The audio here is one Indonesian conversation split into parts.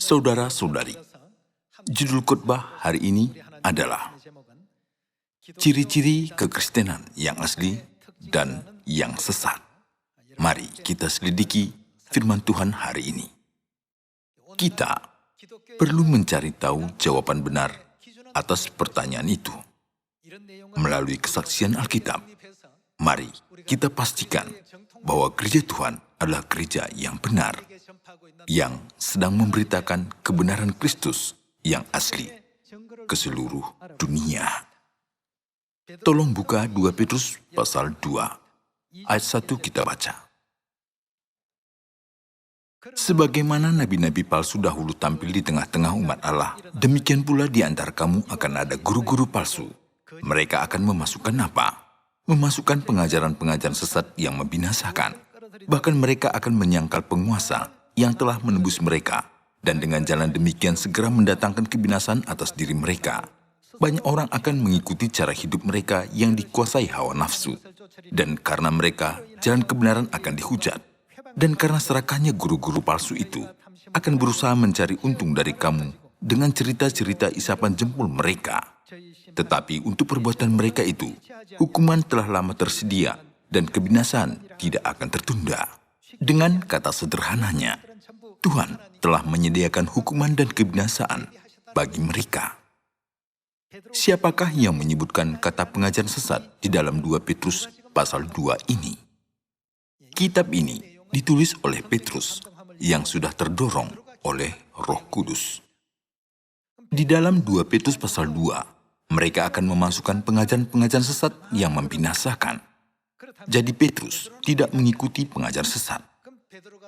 Saudara-saudari, judul khotbah hari ini adalah ciri-ciri kekristenan yang asli dan yang sesat. Mari kita selidiki firman Tuhan hari ini. Kita perlu mencari tahu jawaban benar atas pertanyaan itu. Melalui kesaksian Alkitab, mari kita pastikan bahwa gereja Tuhan adalah gereja yang benar, yang sedang memberitakan kebenaran Kristus yang asli ke seluruh dunia. Tolong buka 2 Petrus pasal 2, ayat 1 kita baca. Sebagaimana nabi-nabi palsu dahulu tampil di tengah-tengah umat Allah, demikian pula di antara kamu akan ada guru-guru palsu. Mereka akan memasukkan apa? Memasukkan pengajaran-pengajaran sesat yang membinasakan. Bahkan mereka akan menyangkal penguasa yang telah menembus mereka, dan dengan jalan demikian segera mendatangkan kebinasan atas diri mereka. Banyak orang akan mengikuti cara hidup mereka yang dikuasai hawa nafsu, dan karena mereka, jalan kebenaran akan dihujat. Dan karena serakahnya guru-guru palsu itu akan berusaha mencari untung dari kamu dengan cerita-cerita isapan jempol mereka. Tetapi untuk perbuatan mereka itu, hukuman telah lama tersedia dan kebinasan tidak akan tertunda. Dengan kata sederhananya, Tuhan telah menyediakan hukuman dan kebinasaan bagi mereka. Siapakah yang menyebutkan kata pengajaran sesat di dalam 2 Petrus pasal 2 ini? Kitab ini ditulis oleh Petrus yang sudah terdorong oleh Roh Kudus. Di dalam 2 Petrus pasal 2, mereka akan memasukkan pengajaran-pengajaran sesat yang membinasakan. Jadi Petrus tidak mengikuti pengajaran sesat.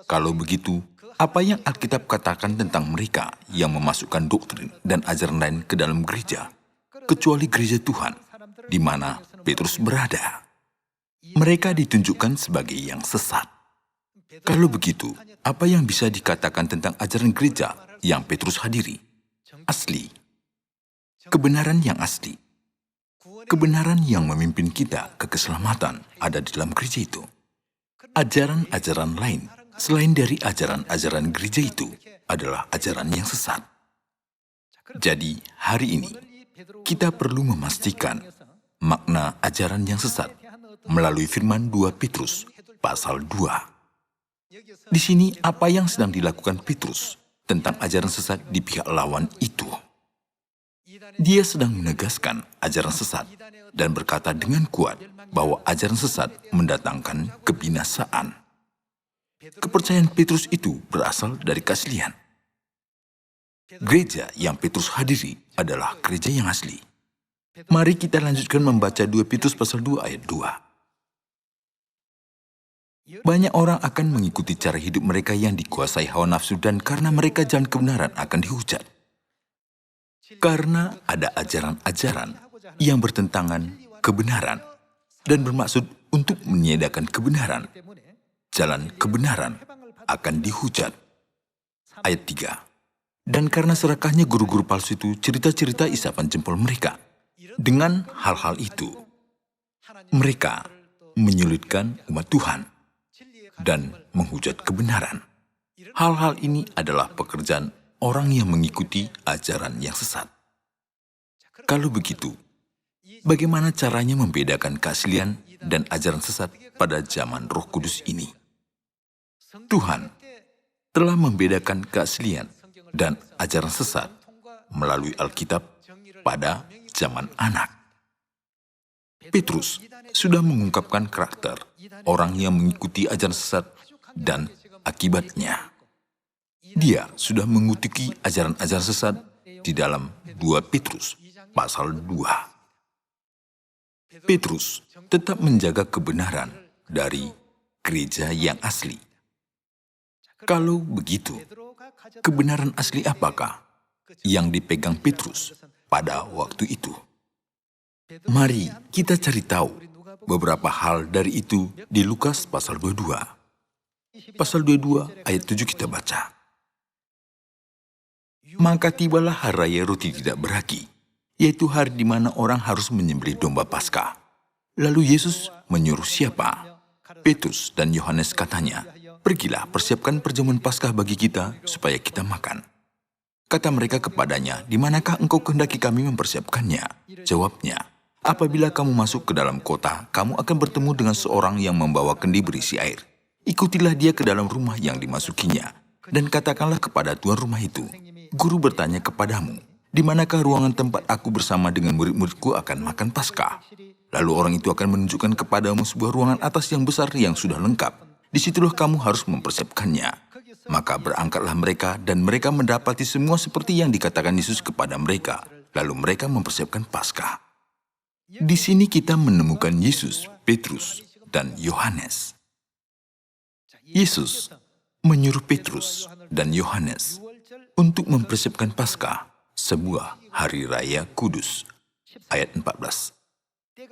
Kalau begitu, apa yang Alkitab katakan tentang mereka yang memasukkan doktrin dan ajaran lain ke dalam gereja, kecuali gereja Tuhan, di mana Petrus berada? Mereka ditunjukkan sebagai yang sesat. Kalau begitu, apa yang bisa dikatakan tentang ajaran gereja yang Petrus hadiri? Asli. Kebenaran yang asli. Kebenaran yang memimpin kita ke keselamatan ada di dalam gereja itu. Ajaran-ajaran lain selain dari ajaran-ajaran gereja itu adalah ajaran yang sesat. Jadi, hari ini kita perlu memastikan makna ajaran yang sesat melalui firman 2 Petrus pasal 2. Di sini apa yang sedang dilakukan Petrus tentang ajaran sesat di pihak lawan itu? Dia sedang menegaskan ajaran sesat dan berkata dengan kuat bahwa ajaran sesat mendatangkan kebinasaan. Kepercayaan Petrus itu berasal dari keaslian. Gereja yang Petrus hadiri adalah gereja yang asli. Mari kita lanjutkan membaca 2 Petrus pasal 2 ayat 2. Banyak orang akan mengikuti cara hidup mereka yang dikuasai hawa nafsu, dan karena mereka jalan kebenaran akan dihujat. Karena ada ajaran-ajaran yang bertentangan kebenaran dan bermaksud untuk meniadakan kebenaran, jalan kebenaran akan dihujat. Ayat 3. Dan karena serakahnya guru-guru palsu itu cerita-cerita isapan jempol mereka. Dengan hal-hal itu, mereka menyulitkan umat Tuhan dan menghujat kebenaran. Hal-hal ini adalah pekerjaan orang yang mengikuti ajaran yang sesat. Kalau begitu, bagaimana caranya membedakan keaslian dan ajaran sesat pada zaman Roh Kudus ini? Tuhan telah membedakan keaslian dan ajaran sesat melalui Alkitab pada zaman Anak. Petrus sudah mengungkapkan karakter orang yang mengikuti ajaran sesat dan akibatnya. Dia sudah mengutiki ajaran-ajaran sesat di dalam 2 Petrus pasal 2. Petrus tetap menjaga kebenaran dari gereja yang asli. Kalau begitu, kebenaran asli apakah yang dipegang Petrus pada waktu itu? Mari kita cari tahu beberapa hal dari itu di Lukas pasal 22. Pasal 22 ayat 7 kita baca. Maka tibalah hari raya roti tidak beragi, yaitu hari di mana orang harus menyembelih domba Paskah. Lalu Yesus menyuruh siapa? Petrus dan Yohanes katanya, pergilah persiapkan perjamuan Paskah bagi kita supaya kita makan. Kata mereka kepadanya, "Di manakah engkau kehendaki kami mempersiapkannya?" Jawabnya, "Apabila kamu masuk ke dalam kota, kamu akan bertemu dengan seorang yang membawa kendi berisi air. Ikutilah dia ke dalam rumah yang dimasukinya, dan katakanlah kepada tuan rumah itu, 'Guru bertanya kepadamu, di manakah ruangan tempat aku bersama dengan murid-muridku akan makan Paskah?' Lalu orang itu akan menunjukkan kepadamu sebuah ruangan atas yang besar yang sudah lengkap. Disitulah kamu harus mempersiapkannya." Maka berangkatlah mereka, dan mereka mendapati semua seperti yang dikatakan Yesus kepada mereka. Lalu mereka mempersiapkan Paskah. Di sini kita menemukan Yesus, Petrus, dan Yohanes. Yesus menyuruh Petrus dan Yohanes untuk mempersiapkan Paskah, sebuah hari raya kudus. Ayat 14.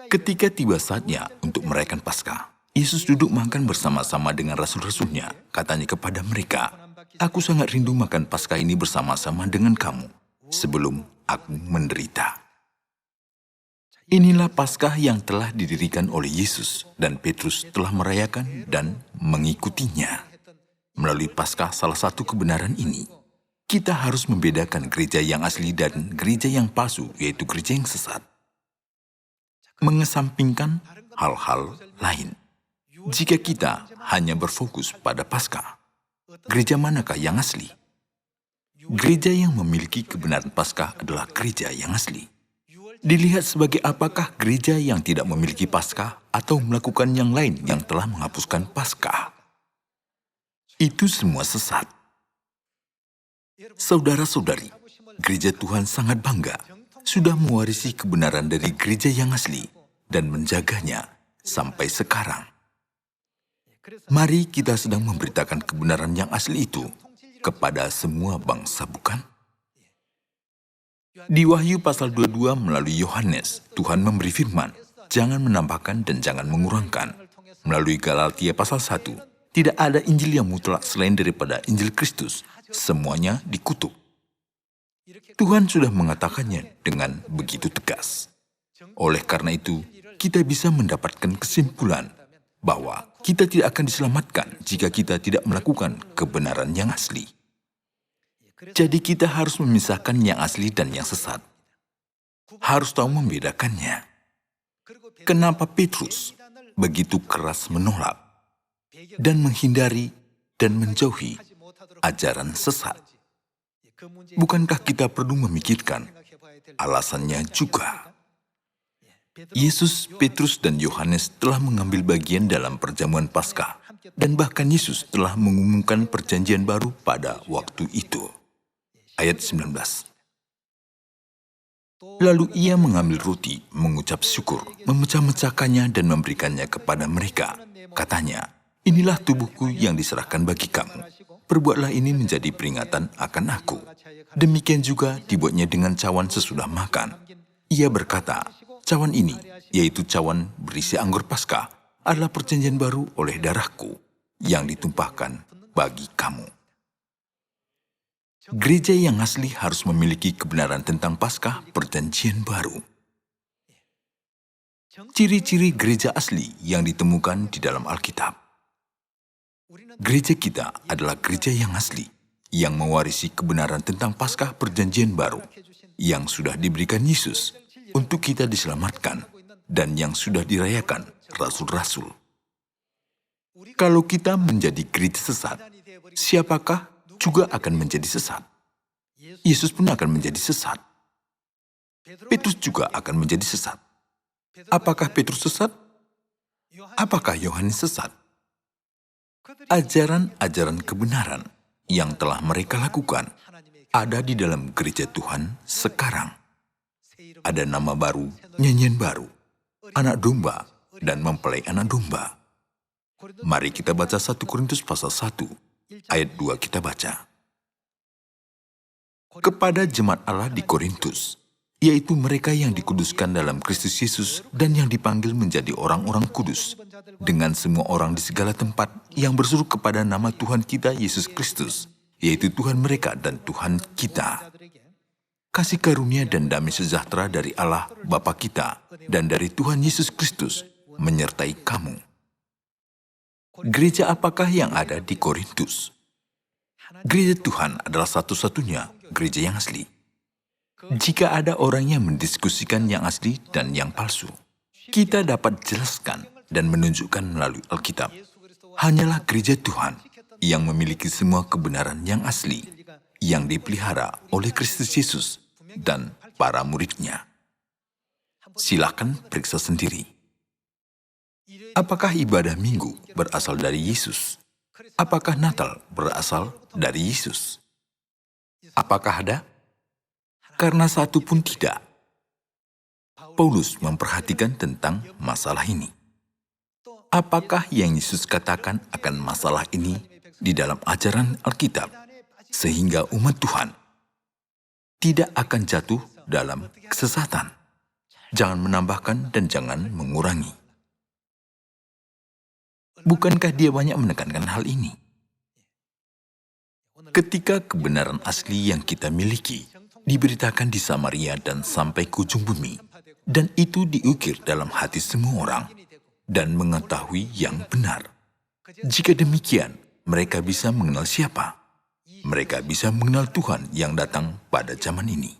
Ketika tiba saatnya untuk merayakan Paskah, Yesus duduk makan bersama-sama dengan rasul-rasulnya. Katanya kepada mereka, "Aku sangat rindu makan Paskah ini bersama-sama dengan kamu sebelum aku menderita." Inilah Paskah yang telah didirikan oleh Yesus, dan Petrus telah merayakan dan mengikutinya. Melalui Paskah salah satu kebenaran ini, kita harus membedakan gereja yang asli dan gereja yang palsu, yaitu gereja yang sesat. Mengesampingkan hal-hal lain. Jika kita hanya berfokus pada Paskah, gereja manakah yang asli? Gereja yang memiliki kebenaran Paskah adalah gereja yang asli. Dilihat sebagai apakah gereja yang tidak memiliki Paskah atau melakukan yang lain yang telah menghapuskan Paskah. Itu semua sesat. Saudara-saudari, gereja Tuhan sangat bangga sudah mewarisi kebenaran dari gereja yang asli dan menjaganya sampai sekarang. Mari kita sedang memberitakan kebenaran yang asli itu kepada semua bangsa, bukan? Di Wahyu pasal 22 melalui Yohanes, Tuhan memberi firman, "Jangan menambahkan dan jangan mengurangkan." Melalui Galatia pasal 1, tidak ada Injil yang mutlak selain daripada Injil Kristus. Semuanya dikutuk. Tuhan sudah mengatakannya dengan begitu tegas. Oleh karena itu, kita bisa mendapatkan kesimpulan bahwa kita tidak akan diselamatkan jika kita tidak melakukan kebenaran yang asli. Jadi kita harus memisahkan yang asli dan yang sesat. Harus tahu membedakannya. Kenapa Petrus begitu keras menolak dan menghindari dan menjauhi ajaran sesat? Bukankah kita perlu memikirkan alasannya juga? Yesus, Petrus, dan Yohanes telah mengambil bagian dalam perjamuan Paskah, dan bahkan Yesus telah mengumumkan perjanjian baru pada waktu itu. Ayat 19. Lalu ia mengambil roti, mengucap syukur, memecah-mecahkannya dan memberikannya kepada mereka. Katanya, "Inilah tubuhku yang diserahkan bagi kamu. Perbuatlah ini menjadi peringatan akan aku." Demikian juga dibuatnya dengan cawan sesudah makan. Ia berkata, "Cawan ini, yaitu cawan berisi anggur Paskah, adalah perjanjian baru oleh darahku yang ditumpahkan bagi kamu." Gereja yang asli harus memiliki kebenaran tentang Paskah perjanjian baru. Ciri-ciri gereja asli yang ditemukan di dalam Alkitab. Gereja kita adalah gereja yang asli, yang mewarisi kebenaran tentang Paskah perjanjian baru, yang sudah diberikan Yesus untuk kita diselamatkan, dan yang sudah dirayakan rasul-rasul. Kalau kita menjadi gereja sesat, siapakah juga akan menjadi sesat? Yesus pun akan menjadi sesat. Petrus juga akan menjadi sesat. Apakah Petrus sesat? Apakah Yohanes sesat? Ajaran-ajaran kebenaran yang telah mereka lakukan ada di dalam gereja Tuhan sekarang. Ada nama baru, nyanyian baru, anak domba, dan mempelai anak domba. Mari kita baca 1 Korintus pasal 1, ayat 2 kita baca. Kepada jemaat Allah di Korintus, yaitu mereka yang dikuduskan dalam Kristus Yesus dan yang dipanggil menjadi orang-orang kudus, dengan semua orang di segala tempat yang berseru kepada nama Tuhan kita Yesus Kristus, yaitu Tuhan mereka dan Tuhan kita. Kasih karunia dan damai sejahtera dari Allah Bapa kita dan dari Tuhan Yesus Kristus menyertai kamu. Gereja apakah yang ada di Korintus? Gereja Tuhan adalah satu-satunya gereja yang asli. Jika ada orang yang mendiskusikan yang asli dan yang palsu, kita dapat jelaskan dan menunjukkan melalui Alkitab. Hanyalah gereja Tuhan yang memiliki semua kebenaran yang asli, yang dipelihara oleh Kristus Yesus dan para murid-Nya. Silakan periksa sendiri. Apakah ibadah Minggu berasal dari Yesus? Apakah Natal berasal dari Yesus? Apakah ada? Karena satu pun tidak. Paulus memperhatikan tentang masalah ini. Apakah yang Yesus katakan akan masalah ini di dalam ajaran Alkitab, sehingga umat Tuhan tidak akan jatuh dalam kesesatan? Jangan menambahkan dan jangan mengurangi. Bukankah dia banyak menekankan hal ini? Ketika kebenaran asli yang kita miliki diberitakan di Samaria dan sampai ke ujung bumi, dan itu diukir dalam hati semua orang, dan mengetahui yang benar. Jika demikian, mereka bisa mengenal siapa? Mereka bisa mengenal Tuhan yang datang pada zaman ini.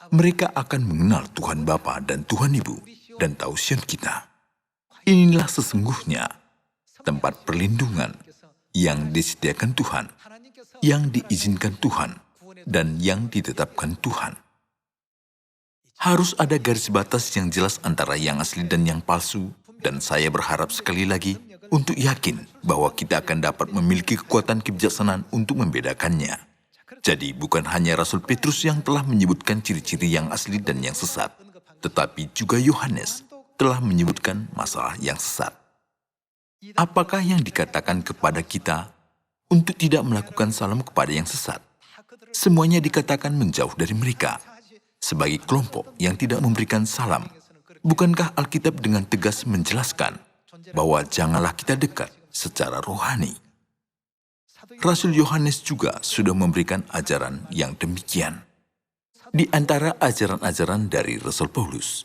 Mereka akan mengenal Tuhan Bapa dan Tuhan Ibu dan tausian kita. Inilah sesungguhnya tempat perlindungan yang disediakan Tuhan, yang diizinkan Tuhan, dan yang ditetapkan Tuhan. Harus ada garis batas yang jelas antara yang asli dan yang palsu, dan saya berharap sekali lagi untuk yakin bahwa kita akan dapat memiliki kekuatan kebijaksanaan untuk membedakannya. Jadi bukan hanya Rasul Petrus yang telah menyebutkan ciri-ciri yang asli dan yang sesat, tetapi juga Yohanes telah menyebutkan masalah yang sesat. Apakah yang dikatakan kepada kita untuk tidak melakukan salam kepada yang sesat? Semuanya dikatakan menjauh dari mereka. Sebagai kelompok yang tidak memberikan salam, bukankah Alkitab dengan tegas menjelaskan bahwa janganlah kita dekat secara rohani? Rasul Yohanes juga sudah memberikan ajaran yang demikian. Di antara ajaran-ajaran dari Rasul Paulus,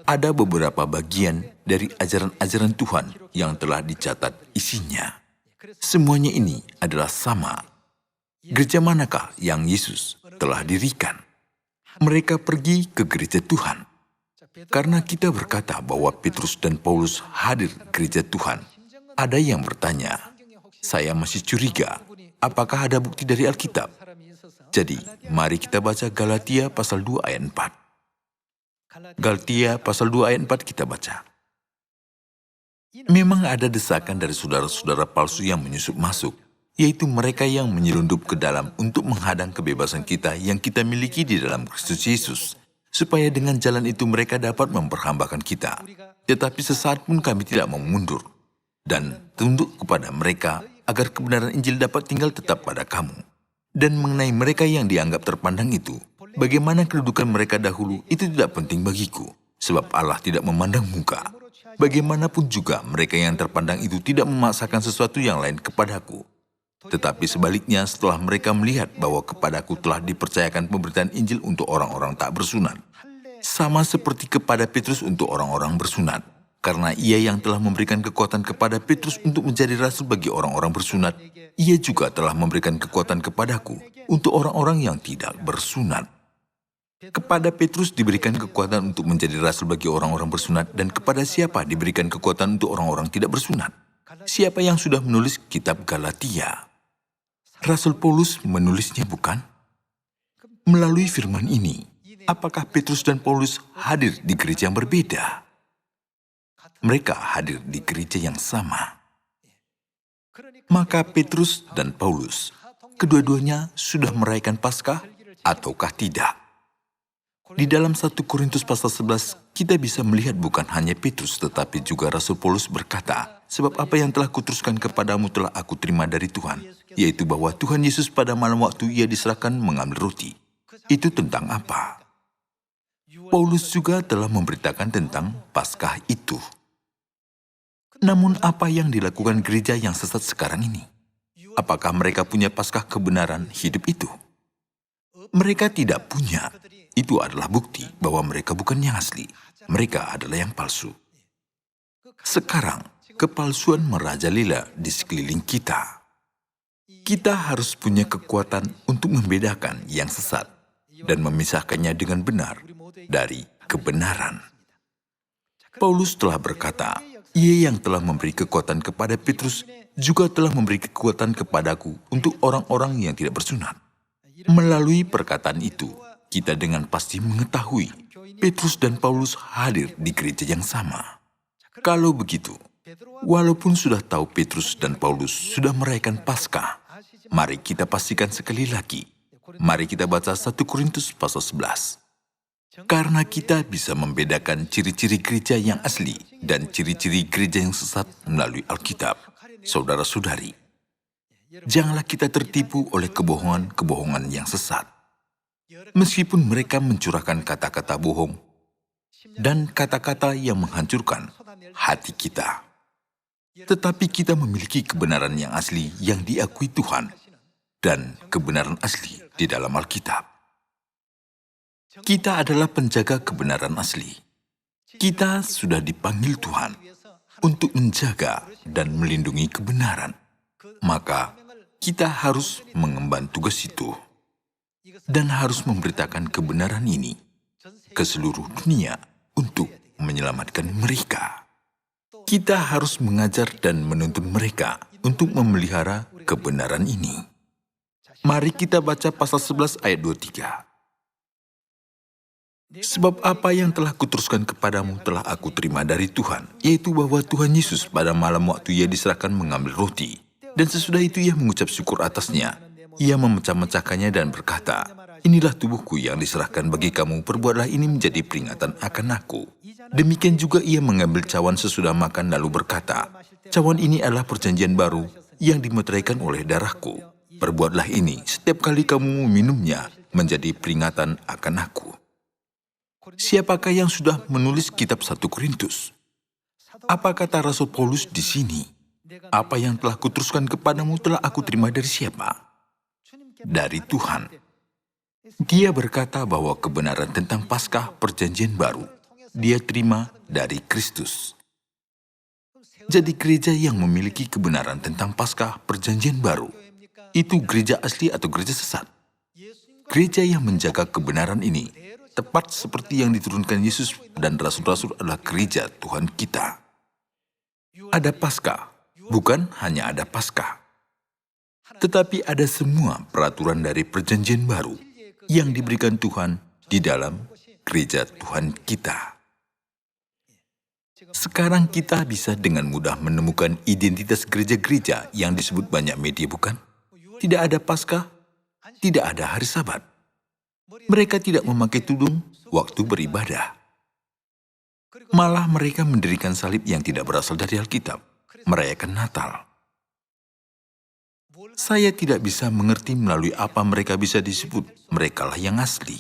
ada beberapa bagian dari ajaran-ajaran Tuhan yang telah dicatat isinya. Semuanya ini adalah sama. Gereja manakah yang Yesus telah dirikan? Mereka pergi ke gereja Tuhan. Karena kita berkata bahwa Petrus dan Paulus hadir gereja Tuhan, ada yang bertanya, saya masih curiga, apakah ada bukti dari Alkitab? Jadi, mari kita baca Galatia pasal 2 ayat 4. Galatia pasal 2 ayat 4 kita baca. Memang ada desakan dari saudara-saudara palsu yang menyusup masuk, yaitu mereka yang menyelundup ke dalam untuk menghadang kebebasan kita yang kita miliki di dalam Kristus Yesus, supaya dengan jalan itu mereka dapat memperhambakan kita. Tetapi sesaat pun kami tidak mau mundur, dan tunduk kepada mereka agar kebenaran Injil dapat tinggal tetap pada kamu. Dan mengenai mereka yang dianggap terpandang itu, bagaimana kedudukan mereka dahulu itu tidak penting bagiku, sebab Allah tidak memandang muka. Bagaimanapun juga mereka yang terpandang itu tidak memaksakan sesuatu yang lain kepadaku. Tetapi sebaliknya setelah mereka melihat bahwa kepadaku telah dipercayakan pemberitaan Injil untuk orang-orang tak bersunat, sama seperti kepada Petrus untuk orang-orang bersunat, karena ia yang telah memberikan kekuatan kepada Petrus untuk menjadi rasul bagi orang-orang bersunat, ia juga telah memberikan kekuatan kepadaku untuk orang-orang yang tidak bersunat. Kepada Petrus diberikan kekuatan untuk menjadi rasul bagi orang-orang bersunat, dan kepada siapa diberikan kekuatan untuk orang-orang tidak bersunat? Siapa yang sudah menulis kitab Galatia? Rasul Paulus menulisnya, bukan? Melalui firman ini, apakah Petrus dan Paulus hadir di gereja yang berbeda? Mereka hadir di gereja yang sama. Maka Petrus dan Paulus, kedua-duanya sudah merayakan Paskah ataukah tidak? Di dalam 1 Korintus pasal 11, kita bisa melihat bukan hanya Petrus, tetapi juga Rasul Paulus berkata, sebab apa yang telah kuteruskan kepadamu telah aku terima dari Tuhan, yaitu bahwa Tuhan Yesus pada malam waktu ia diserahkan mengambil roti. Itu tentang apa? Paulus juga telah memberitakan tentang Paskah itu. Namun apa yang dilakukan gereja yang sesat sekarang ini? Apakah mereka punya Paskah kebenaran hidup itu? Mereka tidak punya. Itu adalah bukti bahwa mereka bukan yang asli. Mereka adalah yang palsu. Sekarang, kepalsuan merajalela di sekeliling kita. Kita harus punya kekuatan untuk membedakan yang sesat dan memisahkannya dengan benar dari kebenaran. Paulus telah berkata, "Ia yang telah memberi kekuatan kepada Petrus juga telah memberi kekuatan kepadaku untuk orang-orang yang tidak bersunat." Melalui perkataan itu, kita dengan pasti mengetahui Petrus dan Paulus hadir di gereja yang sama. Kalau begitu, walaupun sudah tahu Petrus dan Paulus sudah merayakan Paskah, mari kita pastikan sekali lagi. Mari kita baca 1 Korintus pasal 11. Karena kita bisa membedakan ciri-ciri gereja yang asli dan ciri-ciri gereja yang sesat melalui Alkitab. Saudara-saudari, janganlah kita tertipu oleh kebohongan-kebohongan yang sesat. Meskipun mereka mencurahkan kata-kata bohong dan kata-kata yang menghancurkan hati kita, tetapi kita memiliki kebenaran yang asli yang diakui Tuhan dan kebenaran asli di dalam Alkitab. Kita adalah penjaga kebenaran asli. Kita sudah dipanggil Tuhan untuk menjaga dan melindungi kebenaran. Maka kita harus mengemban tugas itu dan harus memberitakan kebenaran ini ke seluruh dunia untuk menyelamatkan mereka. Kita harus mengajar dan menuntun mereka untuk memelihara kebenaran ini. Mari kita baca pasal 11 ayat 23. Sebab apa yang telah kuteruskan kepadamu telah aku terima dari Tuhan, yaitu bahwa Tuhan Yesus pada malam waktu ia diserahkan mengambil roti, dan sesudah itu ia mengucap syukur atasnya. Ia memecah-mecahkannya dan berkata, "Inilah tubuhku yang diserahkan bagi kamu, perbuatlah ini menjadi peringatan akan aku." Demikian juga ia mengambil cawan sesudah makan lalu berkata, "Cawan ini adalah perjanjian baru yang dimeteraikan oleh darahku. Perbuatlah ini setiap kali kamu meminumnya menjadi peringatan akan aku." Siapakah yang sudah menulis kitab 1 Korintus? Apa kata Rasul Paulus di sini? Apa yang telah kuteruskan kepadamu telah aku terima dari siapa? Dari Tuhan. Dia berkata bahwa kebenaran tentang Paskah perjanjian baru dia terima dari Kristus. Jadi gereja yang memiliki kebenaran tentang Paskah perjanjian baru, itu gereja asli atau gereja sesat? Gereja yang menjaga kebenaran ini, tepat seperti yang diturunkan Yesus dan Rasul-Rasul adalah gereja Tuhan kita. Ada Paskah, bukan hanya ada Paskah, tetapi ada semua peraturan dari perjanjian baru yang diberikan Tuhan di dalam gereja Tuhan kita. Sekarang kita bisa dengan mudah menemukan identitas gereja-gereja yang disebut banyak media, bukan? Tidak ada Paskah, tidak ada hari Sabat. Mereka tidak memakai tudung waktu beribadah. Malah mereka mendirikan salib yang tidak berasal dari Alkitab, merayakan Natal. Saya tidak bisa mengerti melalui apa mereka bisa disebut, merekalah yang asli.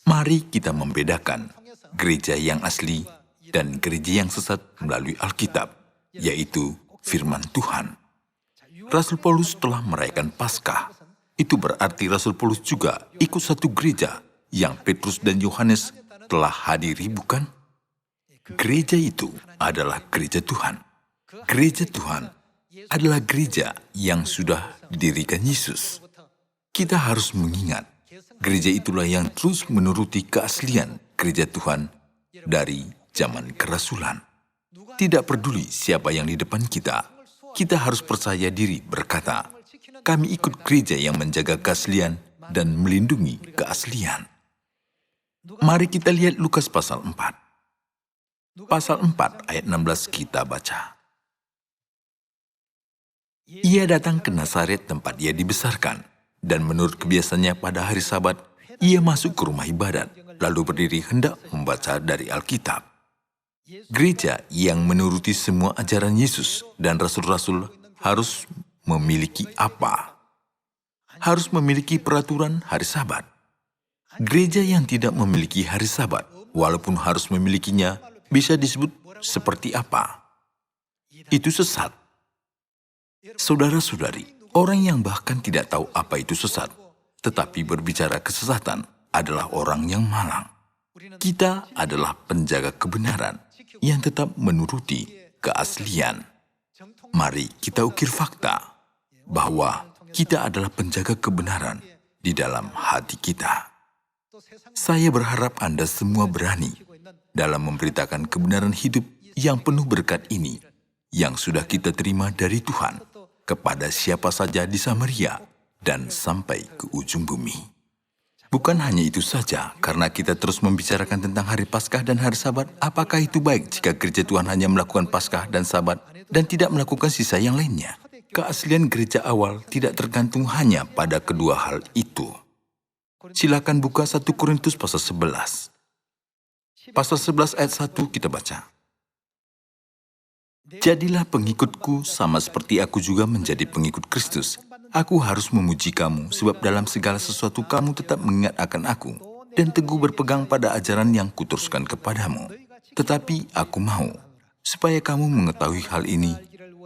Mari kita membedakan gereja yang asli dan gereja yang sesat melalui Alkitab, yaitu firman Tuhan. Rasul Paulus telah merayakan Paskah. Itu berarti Rasul Paulus juga ikut satu gereja yang Petrus dan Yohanes telah hadiri, bukan? Gereja itu adalah gereja Tuhan. Gereja Tuhan adalah gereja yang sudah didirikan Yesus. Kita harus mengingat, gereja itulah yang terus menuruti keaslian gereja Tuhan dari zaman kerasulan. Tidak peduli siapa yang di depan kita harus percaya diri berkata, "Kami ikut gereja yang menjaga keaslian dan melindungi keaslian." Mari kita lihat Lukas pasal 4. Pasal 4 ayat 16 kita baca. Ia datang ke Nazaret tempat ia dibesarkan, dan menurut kebiasaannya pada hari Sabat, ia masuk ke rumah ibadat, lalu berdiri hendak membaca dari Alkitab. Gereja yang menuruti semua ajaran Yesus dan Rasul-Rasul harus memiliki apa? Harus memiliki peraturan hari Sabat. Gereja yang tidak memiliki hari Sabat, walaupun harus memilikinya, bisa disebut seperti apa? Itu sesat. Saudara-saudari, orang yang bahkan tidak tahu apa itu sesat, tetapi berbicara kesesatan adalah orang yang malang. Kita adalah penjaga kebenaran yang tetap menuruti keaslian. Mari kita ukir fakta bahwa kita adalah penjaga kebenaran di dalam hati kita. Saya berharap Anda semua berani dalam memberitakan kebenaran hidup yang penuh berkat ini yang sudah kita terima dari Tuhan kepada siapa saja di Samaria dan sampai ke ujung bumi. Bukan hanya itu saja, karena kita terus membicarakan tentang hari Paskah dan hari Sabat, apakah itu baik jika gereja Tuhan hanya melakukan Paskah dan Sabat dan tidak melakukan sisa yang lainnya? Keaslian gereja awal tidak tergantung hanya pada kedua hal itu. Silakan buka 1 Korintus pasal 11. Pasal 11 ayat 1 kita baca. Jadilah pengikutku sama seperti aku juga menjadi pengikut Kristus. Aku harus memuji kamu, sebab dalam segala sesuatu kamu tetap mengingat akan aku, dan teguh berpegang pada ajaran yang kuteruskan kepadamu. Tetapi aku mau, supaya kamu mengetahui hal ini,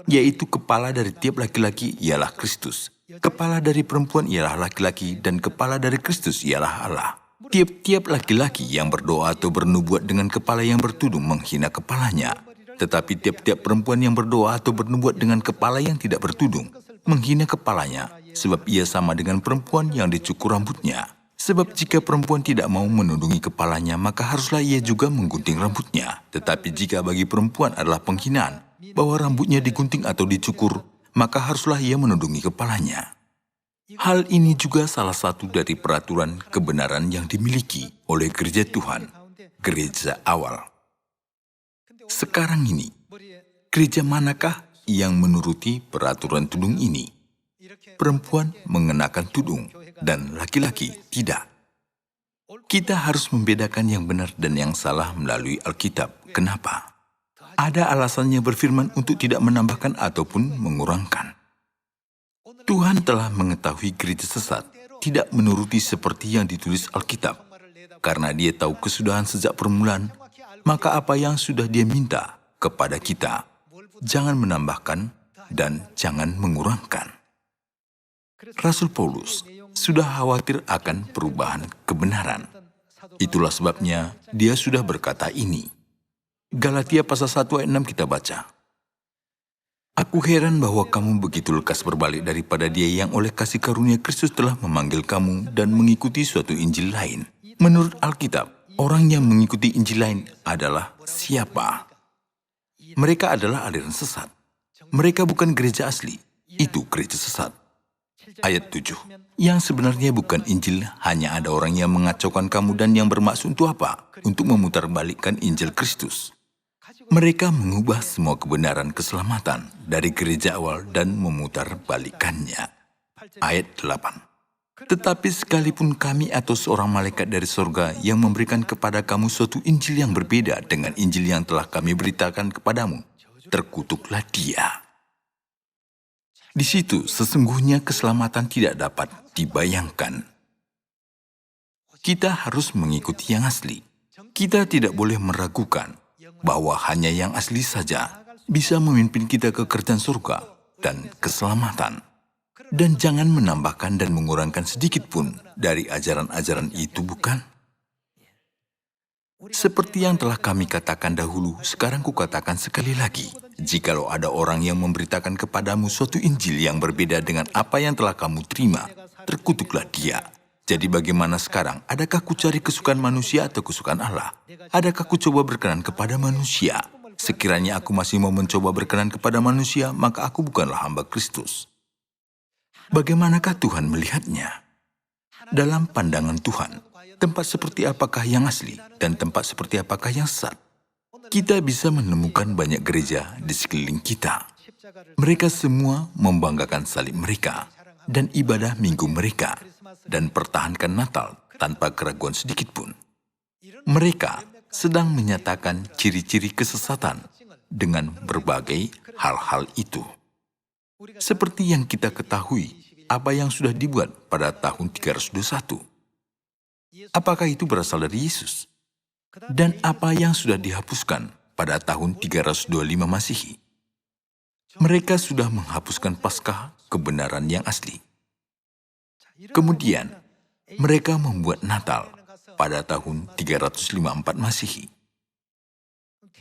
yaitu kepala dari tiap laki-laki ialah Kristus. Kepala dari perempuan ialah laki-laki, dan kepala dari Kristus ialah Allah. Tiap-tiap laki-laki yang berdoa atau bernubuat dengan kepala yang bertudung menghina kepalanya. Tetapi tiap-tiap perempuan yang berdoa atau bernubuat dengan kepala yang tidak bertudung menghina kepalanya, sebab ia sama dengan perempuan yang dicukur rambutnya. Sebab jika perempuan tidak mau menundungi kepalanya, maka haruslah ia juga menggunting rambutnya. Tetapi jika bagi perempuan adalah penghinaan bahwa rambutnya digunting atau dicukur, maka haruslah ia menundungi kepalanya. Hal ini juga salah satu dari peraturan kebenaran yang dimiliki oleh gereja Tuhan, gereja awal. Sekarang ini, gereja manakah yang menuruti peraturan tudung ini? Perempuan mengenakan tudung dan laki-laki tidak. Kita harus membedakan yang benar dan yang salah melalui Alkitab. Kenapa? Ada alasannya berfirman untuk tidak menambahkan ataupun mengurangkan. Tuhan telah mengetahui gereja sesat tidak menuruti seperti yang ditulis Alkitab. Karena dia tahu kesudahan sejak permulaan, maka apa yang sudah dia minta kepada kita, jangan menambahkan dan jangan mengurangkan. Rasul Paulus sudah khawatir akan perubahan kebenaran. Itulah sebabnya dia sudah berkata ini. Galatia pasal 1 ayat 6 kita baca. Aku heran bahwa kamu begitu lekas berbalik daripada dia yang oleh kasih karunia Kristus telah memanggil kamu dan mengikuti suatu Injil lain. Menurut Alkitab, orang yang mengikuti Injil lain adalah siapa? Mereka adalah aliran sesat. Mereka bukan gereja asli, itu gereja sesat. Ayat 7. Yang sebenarnya bukan Injil, hanya ada orang yang mengacaukan kamu dan yang bermaksud untuk apa? Untuk memutarbalikkan Injil Kristus. Mereka mengubah semua kebenaran keselamatan dari gereja awal dan memutarbalikkannya. Ayat 8. Tetapi sekalipun kami atau seorang malaikat dari sorga yang memberikan kepada kamu suatu Injil yang berbeda dengan Injil yang telah kami beritakan kepadamu, terkutuklah dia. Di situ sesungguhnya keselamatan tidak dapat dibayangkan. Kita harus mengikuti yang asli. Kita tidak boleh meragukan bahwa hanya yang asli saja bisa memimpin kita ke kerajaan surga dan keselamatan. Dan jangan menambahkan dan mengurangkan sedikit pun dari ajaran-ajaran itu, bukan? Seperti yang telah kami katakan dahulu, sekarang kukatakan sekali lagi. Jikalau ada orang yang memberitakan kepadamu suatu Injil yang berbeda dengan apa yang telah kamu terima, terkutuklah dia. Jadi bagaimana sekarang? Adakah ku cari kesukaan manusia atau kesukaan Allah? Adakah ku coba berkenan kepada manusia? Sekiranya aku masih mau mencoba berkenan kepada manusia, maka aku bukanlah hamba Kristus. Bagaimanakah Tuhan melihatnya? Dalam pandangan Tuhan, tempat seperti apakah yang asli dan tempat seperti apakah yang sesat? Kita bisa menemukan banyak gereja di sekeliling kita. Mereka semua membanggakan salib mereka dan ibadah minggu mereka dan pertahankan Natal tanpa keraguan sedikit pun. Mereka sedang menyatakan ciri-ciri kesesatan dengan berbagai hal-hal itu. Seperti yang kita ketahui, apa yang sudah dibuat pada tahun 321. Apakah itu berasal dari Yesus? Dan apa yang sudah dihapuskan pada tahun 325 Masehi? Mereka sudah menghapuskan Paskah kebenaran yang asli. Kemudian, mereka membuat Natal pada tahun 354 Masehi.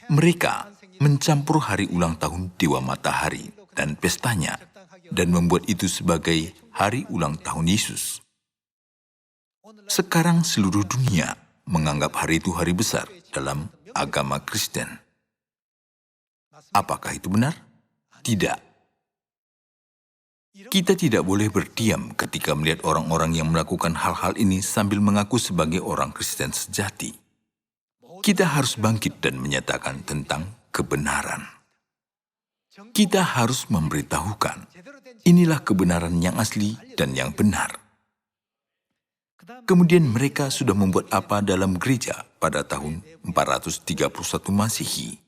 Mereka mencampur hari ulang tahun Dewa Matahari dan pestanya dan membuat itu sebagai hari ulang tahun Yesus. Sekarang seluruh dunia menganggap hari itu hari besar dalam agama Kristen. Apakah itu benar? Tidak. Kita tidak boleh berdiam ketika melihat orang-orang yang melakukan hal-hal ini sambil mengaku sebagai orang Kristen sejati. Kita harus bangkit dan menyatakan tentang kebenaran. Kita harus memberitahukan, inilah kebenaran yang asli dan yang benar. Kemudian mereka sudah membuat apa dalam gereja pada tahun 431 Masehi?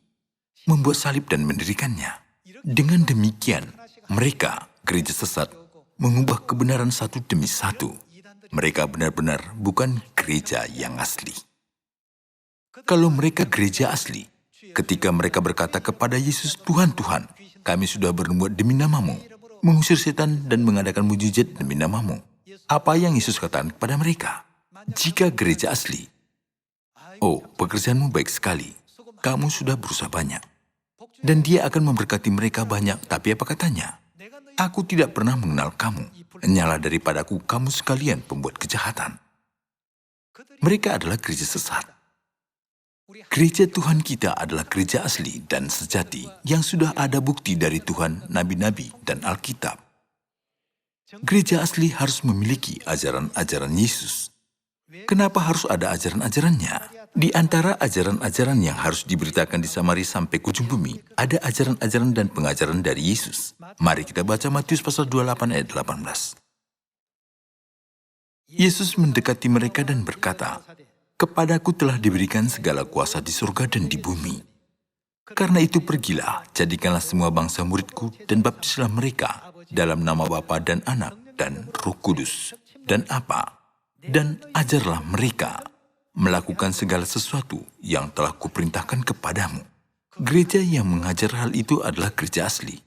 Membuat salib dan mendirikannya. Dengan demikian, mereka, gereja sesat, mengubah kebenaran satu demi satu. Mereka benar-benar bukan gereja yang asli. Kalau mereka gereja asli, ketika mereka berkata kepada Yesus, Tuhan, Tuhan, kami sudah berbuat demi namamu, mengusir setan dan mengadakan mujizat demi namamu. Apa yang Yesus katakan kepada mereka? Jika gereja asli, oh, pekerjaanmu baik sekali, kamu sudah berusaha banyak. Dan dia akan memberkati mereka banyak, tapi apa katanya? Aku tidak pernah mengenal kamu, nyala daripadaku kamu sekalian pembuat kejahatan. Mereka adalah gereja sesat. Gereja Tuhan kita adalah gereja asli dan sejati yang sudah ada bukti dari Tuhan, nabi-nabi, dan Alkitab. Gereja asli harus memiliki ajaran-ajaran Yesus. Kenapa harus ada ajaran-ajarannya? Di antara ajaran-ajaran yang harus diberitakan di Samaria sampai ke ujung bumi, ada ajaran-ajaran dan pengajaran dari Yesus. Mari kita baca Matius pasal 28 ayat 18. Yesus mendekati mereka dan berkata, Kepadaku telah diberikan segala kuasa di surga dan di bumi. Karena itu pergilah, jadikanlah semua bangsa muridku dan baptislah mereka dalam nama Bapa dan Anak dan Roh Kudus. Dan apa? Dan ajarlah mereka melakukan segala sesuatu yang telah kuperintahkan kepadamu. Gereja yang mengajar hal itu adalah gereja asli.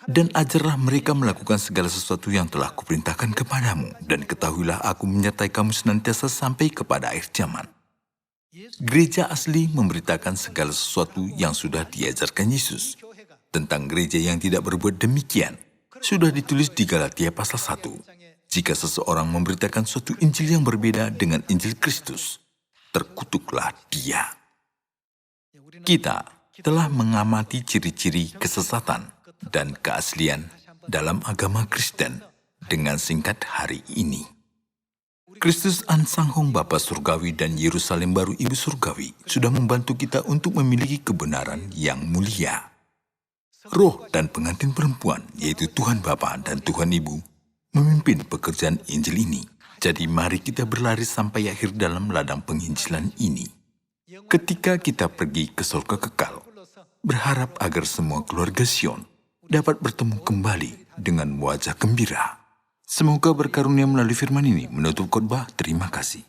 Dan ajarlah mereka melakukan segala sesuatu yang telah kuperintahkan kepadamu. Dan ketahuilah aku menyertai kamu senantiasa sampai kepada akhir zaman. Gereja asli memberitakan segala sesuatu yang sudah diajarkan Yesus. Tentang gereja yang tidak berbuat demikian, sudah ditulis di Galatia pasal 1. Jika seseorang memberitakan suatu Injil yang berbeda dengan Injil Kristus, terkutuklah dia. Kita telah mengamati ciri-ciri kesesatan dan keaslian dalam agama Kristen dengan singkat hari ini. Kristus An Sang Hong Bapa Surgawi dan Yerusalem Baru Ibu Surgawi sudah membantu kita untuk memiliki kebenaran yang mulia. Roh dan pengantin perempuan, yaitu Tuhan Bapa dan Tuhan Ibu, memimpin pekerjaan Injil ini. Jadi mari kita berlari sampai akhir dalam ladang penginjilan ini. Ketika kita pergi ke surga kekal, berharap agar semua keluarga Sion dapat bertemu kembali dengan wajah gembira. Semoga berkarunia melalui firman ini menutup khotbah. Terima kasih.